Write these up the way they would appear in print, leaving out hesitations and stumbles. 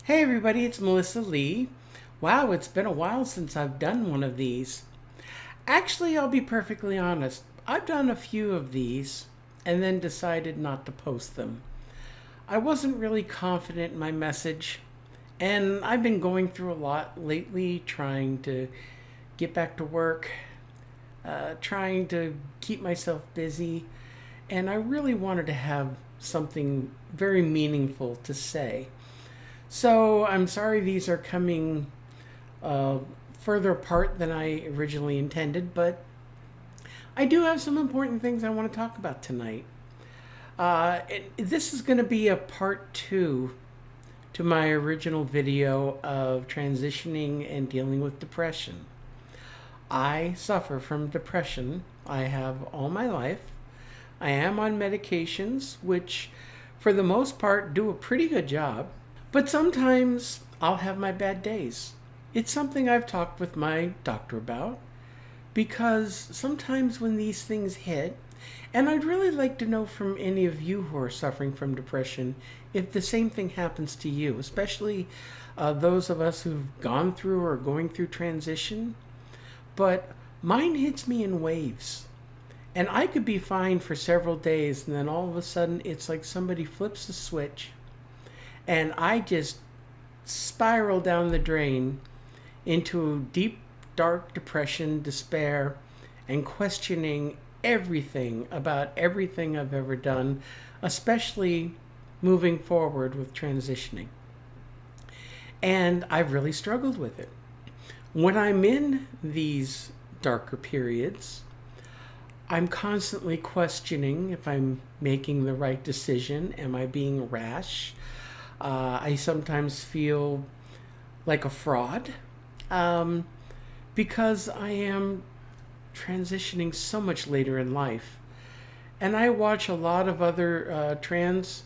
Hey everybody, it's Melissa Lee. Wow, it's been a while since I've done one of these. Actually, I'll be perfectly honest. I've done a few of these and then decided not to post them. I wasn't really confident in my message, and I've been going through a lot lately trying to get back to work, trying to keep myself busy, and I really wanted to have something very meaningful to say. So I'm sorry these are coming uh, further apart than I originally intended, but I do have some important things I want to talk about tonight. This is going to be a part two to my original video of transitioning and dealing with depression. I suffer from depression. I have all my life. I am on medications, which for the most part do a pretty good job. But sometimes I'll have my bad days. It's something I've talked with my doctor about because sometimes when these things hit, and I'd really like to know from any of you who are suffering from depression if the same thing happens to you, especially those of us who've gone through or are going through transition. But mine hits me in waves. And I could be fine for several days, and then all of a sudden it's like somebody flips the switch and I just spiral down the drain into deep, dark depression, despair, and questioning everything about everything I've ever done, especially moving forward with transitioning. And I've really struggled with it. When I'm in these darker periods, I'm constantly questioning if I'm making the right decision. Am I being rash? I sometimes feel like a fraud um, because I am transitioning so much later in life. And I watch a lot of other trans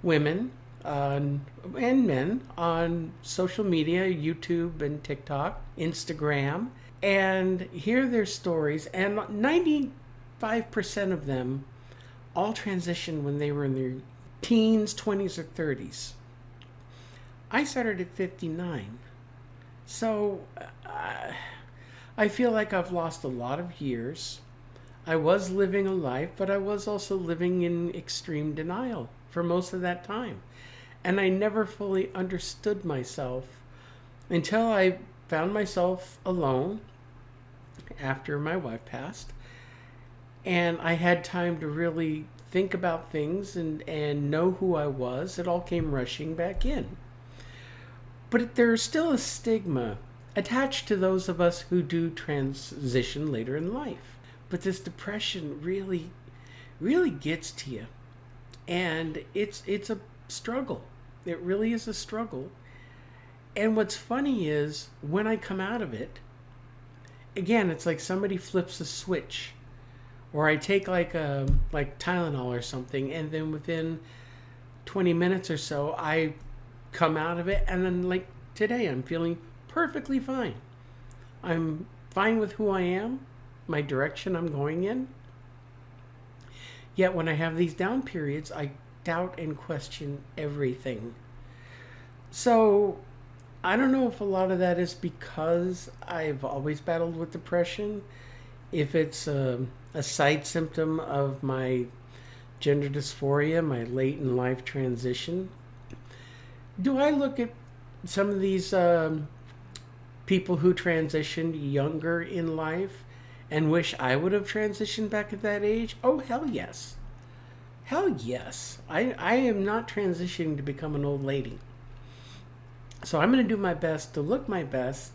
women and men on social media, YouTube and TikTok, Instagram, and hear their stories. And 95% of them all transitioned when they were in their teens, 20s, or 30s. I started at 59. So I feel like I've lost a lot of years. I was living a life, but I was also living in extreme denial for most of that time. And I never fully understood myself until I found myself alone after my wife passed. And I had time to really think about things and know who I was. It all came rushing back in. But there's still a stigma attached to those of us who do transition later in life. But this depression really gets to you. And it's a struggle. It really is a struggle. And what's funny is when I come out of it, again, it's like somebody flips a switch. Or I take like Tylenol or something, and then within 20 minutes or so, I come out of it, and then like today I'm feeling perfectly fine. I'm fine with who I am, my direction I'm going in. Yet when I have these down periods, I doubt and question everything. So I don't know if a lot of that is because I've always battled with depression, if it's a side symptom of my gender dysphoria, my late in life transition. Do I look at some of these people who transitioned younger in life and wish I would have transitioned back at that age? Oh, hell yes. Hell yes. I am not transitioning to become an old lady. So I'm going to do my best to look my best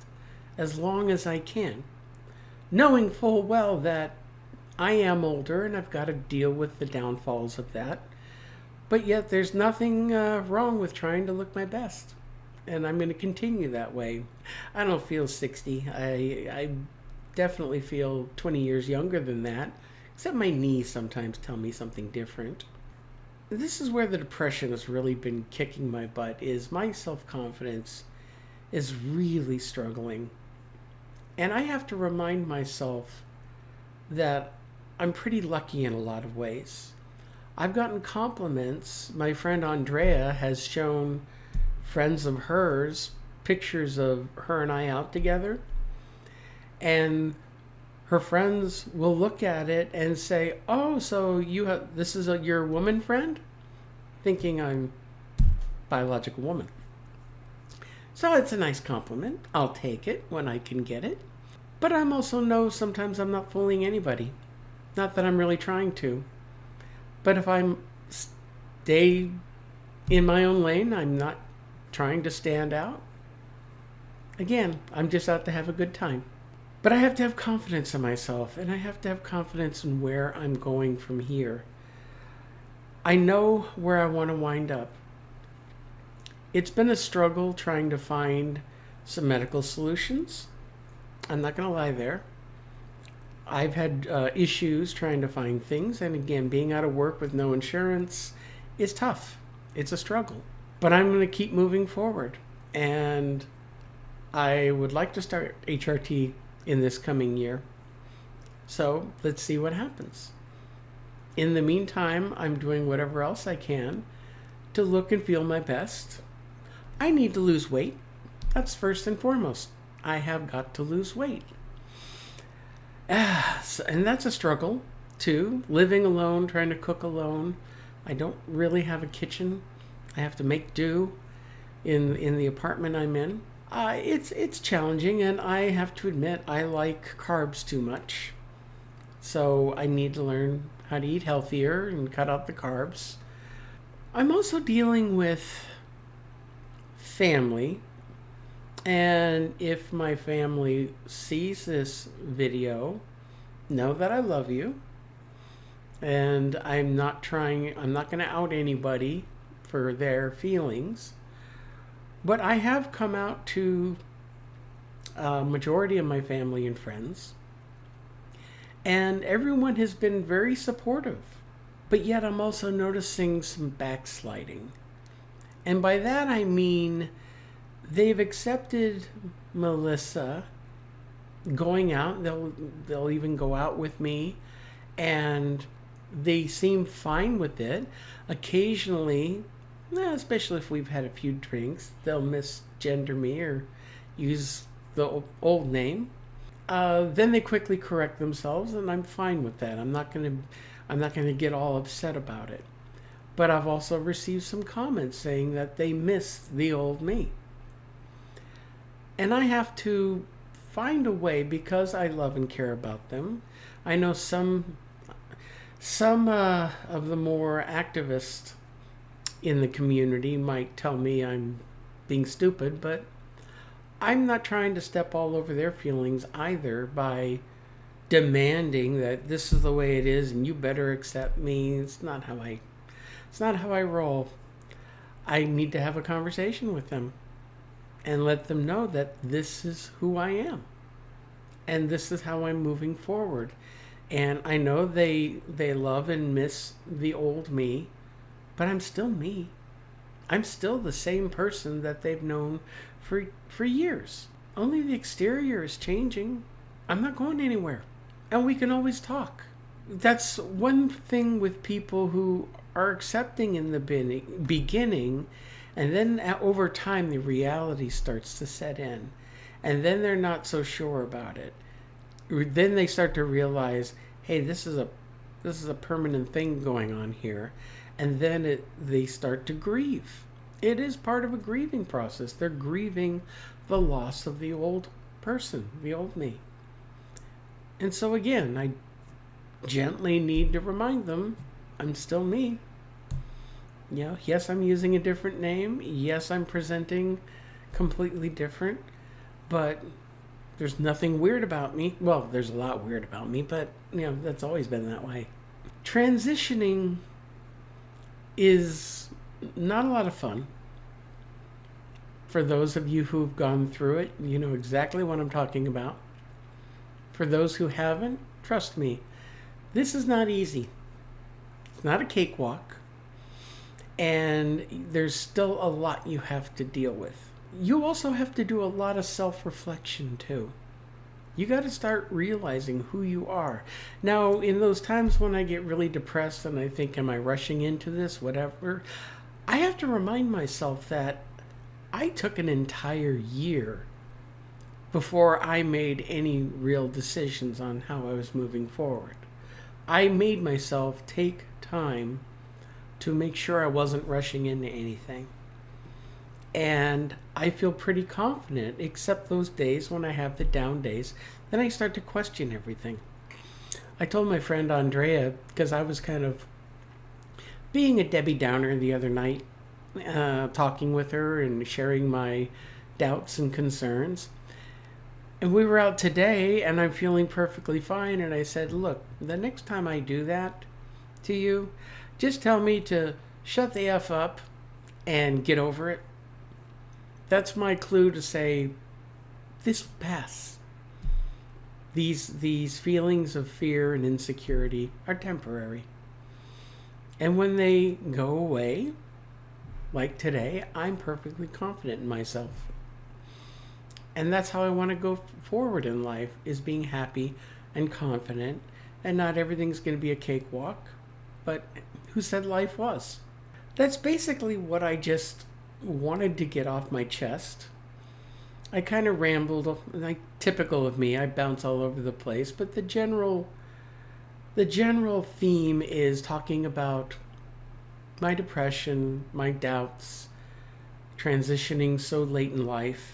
as long as I can, knowing full well that I am older and I've got to deal with the downfalls of that. But yet there's nothing wrong with trying to look my best. And I'm going to continue that way. I don't feel 60. I definitely feel 20 years younger than that. Except my knees sometimes tell me something different. This is where the depression has really been kicking my butt, is my self-confidence is really struggling. And I have to remind myself that I'm pretty lucky in a lot of ways. I've gotten compliments. My friend Andrea has shown friends of hers pictures of her and I out together, and her friends will look at it and say, "Oh, so this is your woman friend?" Thinking I'm biological woman. So it's a nice compliment. I'll take it when I can get it. But I'm also know sometimes I'm not fooling anybody. Not that I'm really trying to. But if I'm stay in my own lane, I'm not trying to stand out. Again, I'm just out to have a good time. But I have to have confidence in myself, and I have to have confidence in where I'm going from here. I know where I want to wind up. It's been a struggle trying to find some medical solutions. I'm not going to lie there. I've had issues trying to find things, and again, being out of work with no insurance is tough. It's a struggle. But I'm going to keep moving forward, and I would like to start HRT in this coming year. So let's see what happens. In the meantime, I'm doing whatever else I can to look and feel my best. I need to lose weight. That's first and foremost. I have got to lose weight. And that's a struggle too. Living alone, trying to cook alone. I don't really have a kitchen. I have to make do in the apartment I'm in. It's challenging, and I have to admit I like carbs too much. So I need to learn how to eat healthier and cut out the carbs. I'm also dealing with family, and if my family sees this video, know that I love you, and I'm not going to out anybody for their feelings, but I have come out to a majority of my family and friends, and everyone has been very supportive, but yet I'm also noticing some backsliding. And by that I mean they've accepted Milyssa going out. They'll even go out with me, and they seem fine with it. Occasionally, especially if we've had a few drinks, they'll misgender me or use the old name. Then they quickly correct themselves, and I'm fine with that. I'm not gonna get all upset about it. But I've also received some comments saying that they miss the old me. And I have to find a way, because I love and care about them. I know some of the more activists in the community might tell me I'm being stupid, but I'm not trying to step all over their feelings either by demanding that this is the way it is and you better accept me. It's not how I roll. I need to have a conversation with them and let them know that this is who I am and this is how I'm moving forward. And I know they love and miss the old me, but I'm still me. I'm still the same person that they've known for years. Only the exterior is changing. I'm not going anywhere. And we can always talk. That's one thing with people who are accepting in the beginning, and then over time the reality starts to set in, and then they're not so sure about it. Then they start to realize, hey, this is a permanent thing going on here, and then they start to grieve. It is part of a grieving process. They're grieving the loss of the old person, the old me. And so again, I gently need to remind them I'm still me. Yes, I'm using a different name. Yes, I'm presenting completely different, but there's nothing weird about me. Well, there's a lot weird about me, but that's always been that way. Transitioning is not a lot of fun. For those of you who've gone through it, you know exactly what I'm talking about. For those who haven't, trust me, this is not easy. It's not a cakewalk. And there's still a lot you have to deal with. You also have to do a lot of self-reflection too. You got to start realizing who you are. Now, in those times when I get really depressed and I think, am I rushing into this, whatever, I have to remind myself that I took an entire year before I made any real decisions on how I was moving forward. I made myself take time to make sure I wasn't rushing into anything. And I feel pretty confident, except those days when I have the down days. Then I start to question everything. I told my friend Andrea, because I was kind of being a Debbie Downer the other night, talking with her and sharing my doubts and concerns. And we were out today, and I'm feeling perfectly fine. And I said, look, the next time I do that to you, just tell me to shut the F up and get over it. That's my clue to say, this will pass. These feelings of fear and insecurity are temporary. And when they go away, like today, I'm perfectly confident in myself. And that's how I want to go forward in life, is being happy and confident. And not everything's going to be a cakewalk, but who said life was? That's basically what I just wanted to get off my chest. I kind of rambled, like typical of me. I bounce all over the place, but the general theme is talking about my depression, my doubts, transitioning so late in life,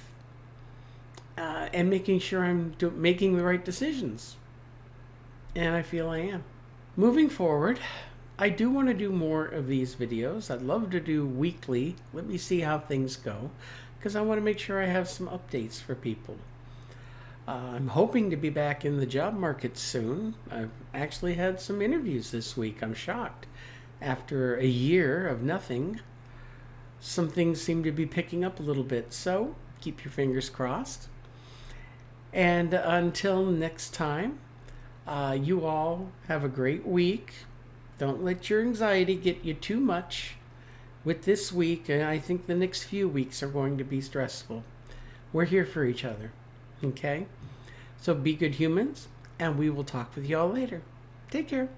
and making sure I'm making the right decisions. And I feel I am. Moving forward, I do want to do more of these videos. I'd love to do weekly. Let me see how things go, because I want to make sure I have some updates for people. I'm hoping to be back in the job market soon. I've actually had some interviews this week. I'm shocked. After a year of nothing, some things seem to be picking up a little bit. So keep your fingers crossed. And until next time, you all have a great week. Don't let your anxiety get you too much with this week. And I think the next few weeks are going to be stressful. We're here for each other. Okay? So be good humans, and we will talk with you all later. Take care.